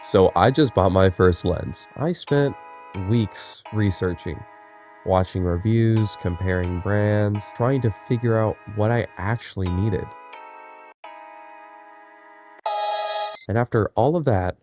So I just bought my first lens. I spent weeks researching, watching reviews, comparing brands, trying to figure out what I actually needed. And after all of that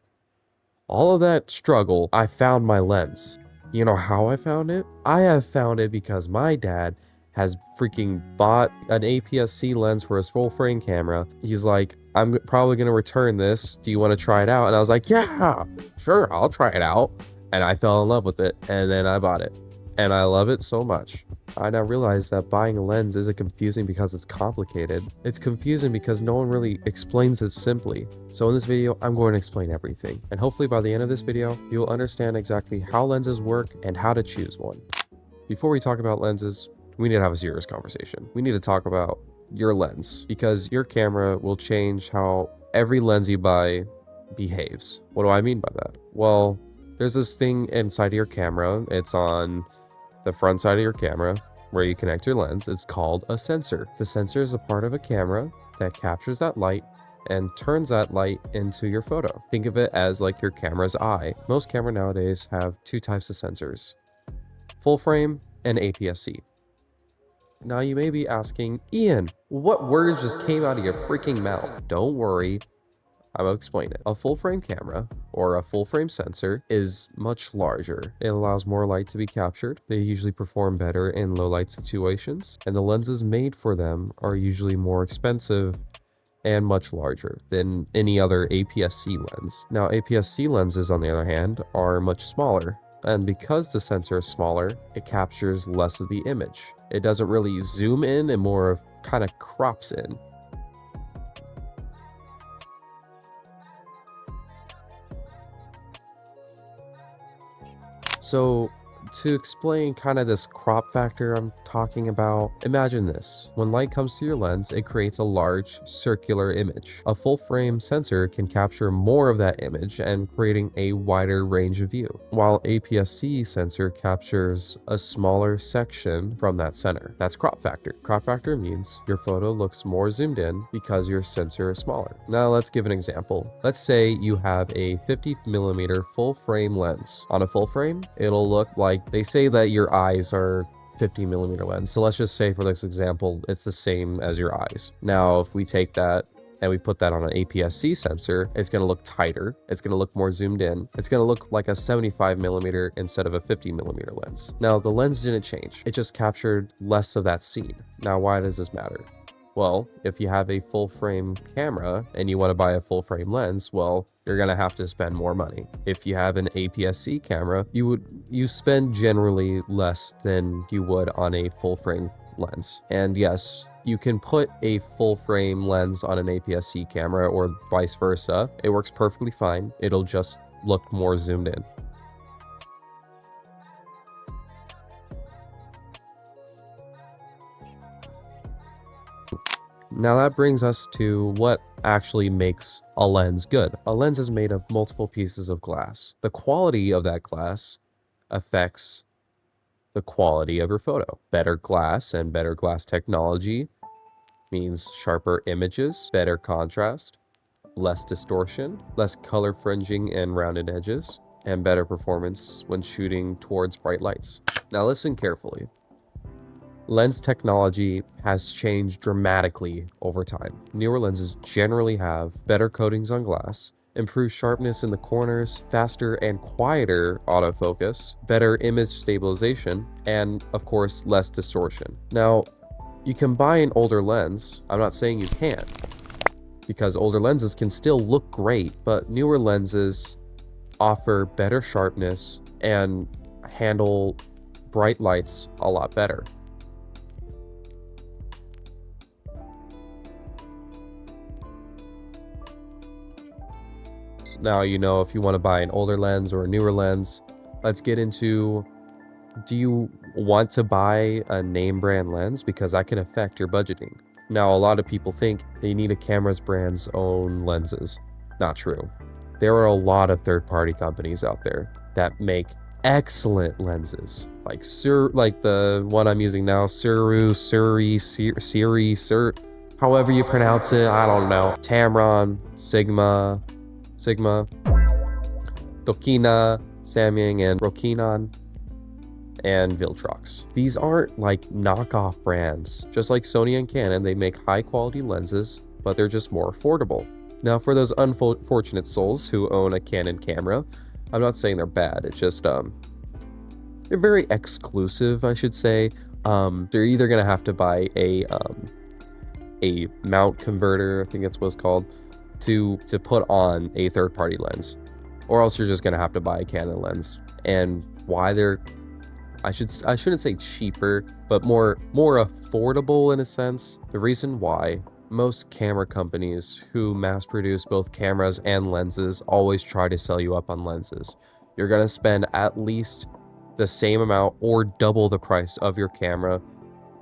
struggle, I found my lens. You know how I found it? I have found it because my dad has freaking bought an APS-C lens for his full frame camera. He's like, I'm probably going to return this. Do you want to try it out? And I was like, yeah, sure, I'll try it out. And I fell in love with it. And then I bought it. And I love it so much. I now realize that buying a lens isn't confusing because it's complicated. It's confusing because no one really explains it simply. So in this video, I'm going to explain everything. And hopefully by the end of this video, you'll understand exactly how lenses work and how to choose one. Before we talk about lenses, we need to have a serious conversation. We need to talk about your lens because your camera will change how every lens you buy behaves. What do I mean by that? Well, there's this thing inside of your camera. It's on the front side of your camera where you connect your lens. It's called a sensor. The sensor is a part of a camera that captures that light and turns that light into your photo. Think of it as like your camera's eye. Most cameras nowadays have two types of sensors: full frame and APS-C. Now you may be asking, Ian, what words just came out of your freaking mouth? Don't worry, I'll explain it. A full frame camera or a full frame sensor is much larger. It allows more light to be captured. They usually perform better in low light situations, and the lenses made for them are usually more expensive and much larger than any other APS-C lens. Now, APS-C lenses, on the other hand, are much smaller. And because the sensor is smaller, it captures less of the image. It doesn't really zoom in and more of kind of crops in. So to explain kind of this crop factor I'm talking about, imagine this. When light comes to your lens, it creates a large circular image. A full frame sensor can capture more of that image and creating a wider range of view, while APS-C sensor captures a smaller section from that center. That's crop factor. Crop factor means your photo looks more zoomed in because your sensor is smaller. Now let's give an example. Let's say you have a 50mm full frame lens. On a full frame, it'll look like, they say that your eyes are 50mm lens. So let's just say for this example, it's the same as your eyes. Now, if we take that and we put that on an APS-C sensor, it's going to look tighter. It's going to look more zoomed in. It's going to look like a 75mm instead of a 50mm lens. Now, the lens didn't change. It just captured less of that scene. Now, why does this matter? Well, if you have a full frame camera and you want to buy a full frame lens, well, you're going to have to spend more money. If you have an APS-C camera, you spend generally less than you would on a full frame lens. And yes, you can put a full frame lens on an APS-C camera or vice versa. It works perfectly fine. It'll just look more zoomed in. Now that brings us to what actually makes a lens good. A lens is made of multiple pieces of glass. The quality of that glass affects the quality of your photo. Better glass and better glass technology means sharper images, better contrast, less distortion, less color fringing and rounded edges, and better performance when shooting towards bright lights. Now listen carefully. Lens technology has changed dramatically over time. Newer lenses generally have better coatings on glass, improved sharpness in the corners, faster and quieter autofocus, better image stabilization, and of course, less distortion. Now, you can buy an older lens. I'm not saying you can't, because older lenses can still look great, but newer lenses offer better sharpness and handle bright lights a lot better. Now, you know, if you want to buy an older lens or a newer lens, let's get into, do you want to buy a name brand lens? Because that can affect your budgeting. Now, a lot of people think they need a camera's brand's own lenses. Not true. There are a lot of third-party companies out there that make excellent lenses, like the one I'm using now, sirui, however you pronounce it, I don't know. Tamron, Sigma. Dokina, Samyang, and Rokinon, and Viltrox. These aren't like knockoff brands. Just like Sony and Canon, they make high quality lenses, but they're just more affordable. Now, for those unfortunate souls who own a Canon camera, I'm not saying they're bad. It's just they're very exclusive, I should say. They're either gonna have to buy a mount converter, I think that's what it's called, to put on a third-party lens, or else you're just gonna have to buy a Canon lens. And why they're, I shouldn't say cheaper, but more affordable in a sense. The reason why most camera companies who mass produce both cameras and lenses always try to sell you up on lenses. You're gonna spend at least the same amount or double the price of your camera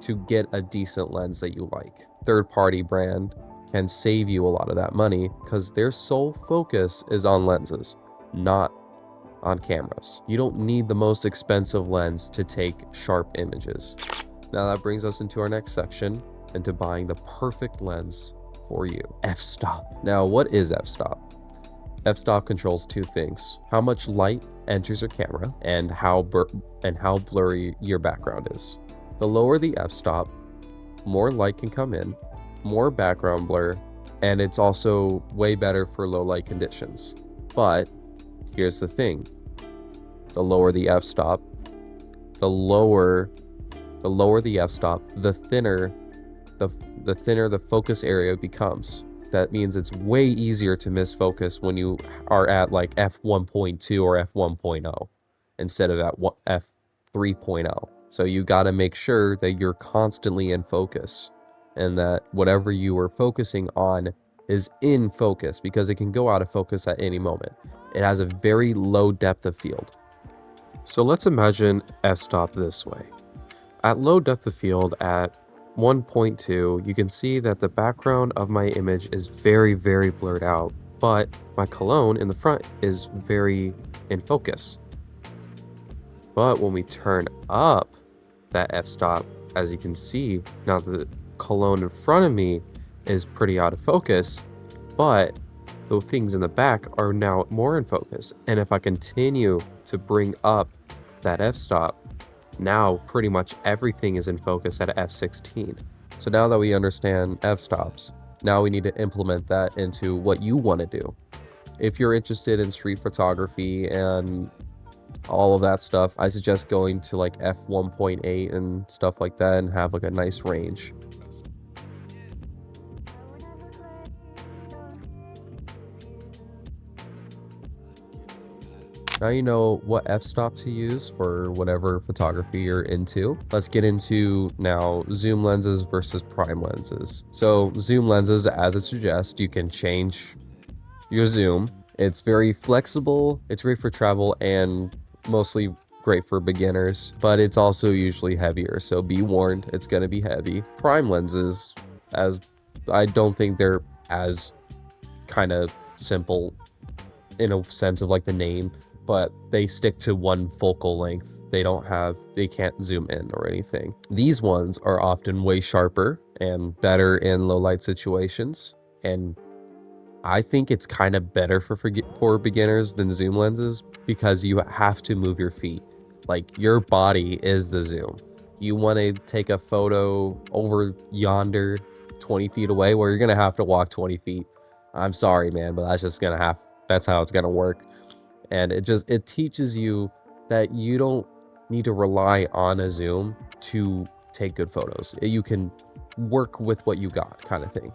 to get a decent lens that you like. Third-party brand can save you a lot of that money because their sole focus is on lenses, not on cameras. You don't need the most expensive lens to take sharp images. Now that brings us into our next section, into buying the perfect lens for you. F-stop. Now, what is f-stop? F-stop controls two things: how much light enters your camera and how blurry your background is. The lower the f-stop, more light can come in, more background blur, and it's also way better for low light conditions. But here's the thing: the lower the f-stop, the thinner the focus area becomes. That means it's way easier to miss focus when you are at like f1.2 or f1.0 instead of at f3.0. So you got to make sure that you're constantly in focus and that whatever you are focusing on is in focus, because it can go out of focus at any moment. It has a very low depth of field. So let's imagine f-stop this way. At low depth of field at 1.2, you can see that the background of my image is very, very blurred out, but my cologne in the front is very in focus. But when we turn up that f-stop, as you can see, now the cologne in front of me is pretty out of focus, but the things in the back are now more in focus. And if I continue to bring up that f-stop, now pretty much everything is in focus at f16. So now that we understand f-stops, now we need to implement that into what you want to do. If you're interested in street photography and all of that stuff, I suggest going to like f1.8 and stuff like that and have like a nice range. Now you know what f-stop to use for whatever photography you're into. Let's get into now zoom lenses versus prime lenses. So zoom lenses, as it suggests, you can change your zoom. It's very flexible, it's great for travel and mostly great for beginners, but it's also usually heavier, so be warned, it's going to be heavy. Prime lenses, as I don't think they're as kind of simple in a sense of like the name, but they stick to one focal length. They can't zoom in or anything. These ones are often way sharper and better in low light situations, and I think it's kind of better for beginners than zoom lenses, because you have to move your feet. Like, your body is the zoom. You want to take a photo over yonder 20 feet away, where you're gonna have to walk 20 feet. I'm sorry, man, but that's how it's gonna work. And it teaches you that you don't need to rely on a zoom to take good photos. You can work with what you got, kind of thing.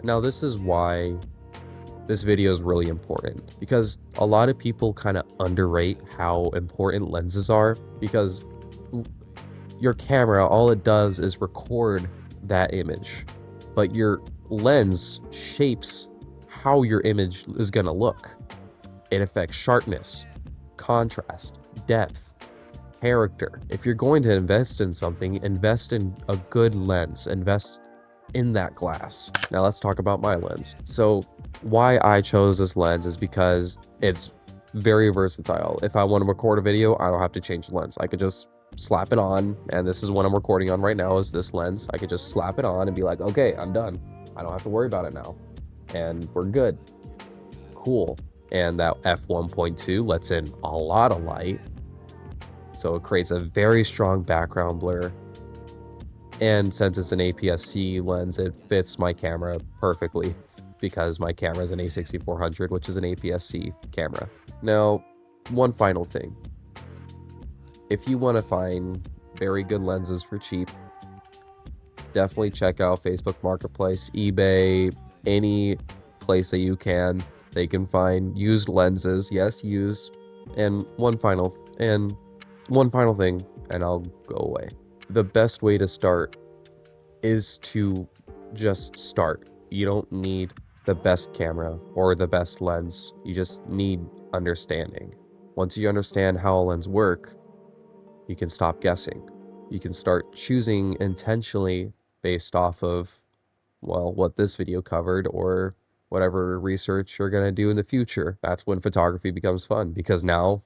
Now, this is why this video is really important, because a lot of people kind of underrate how important lenses are, because your camera, all it does is record that image, but your lens shapes how your image is going to look. It affects sharpness, contrast, depth, character. If you're going to invest in something, invest in a good lens, invest in that glass. Now let's talk about my lens. So why I chose this lens is because it's very versatile. If I want to record a video, I don't have to change the lens. I could just slap it on, and this is what I'm recording on right now is this lens. I could just slap it on and be like, okay, I'm done. I don't have to worry about it now. And we're good. Cool. And that f1.2 lets in a lot of light. So it creates a very strong background blur. And since it's an APS-C lens, it fits my camera perfectly because my camera is an A6400, which is an APS-C camera. Now, one final thing. If you want to find very good lenses for cheap, definitely check out Facebook Marketplace, eBay, any place that you can. They can find used lenses, yes, used. And one final thing, and I'll go away. The best way to start is to just start. You don't need the best camera or the best lens. You just need understanding. Once you understand how a lens works, you can stop guessing. You can start choosing intentionally based off of, well, what this video covered or whatever research you're going to do in the future. That's when photography becomes fun, because now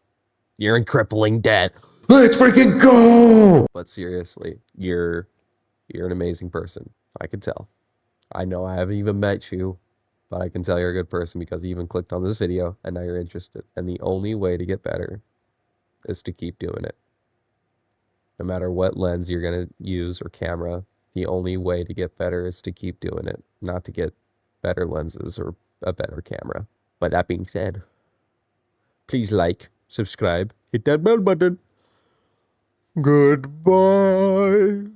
you're in crippling debt. Let's freaking go! But seriously, you're an amazing person. I can tell. I know I haven't even met you, but I can tell you're a good person because you even clicked on this video and now you're interested. And the only way to get better is to keep doing it. No matter what lens you're going to use or camera, the only way to get better is to keep doing it, not to get better lenses or a better camera. But that being said, please like, subscribe, hit that bell button. Goodbye.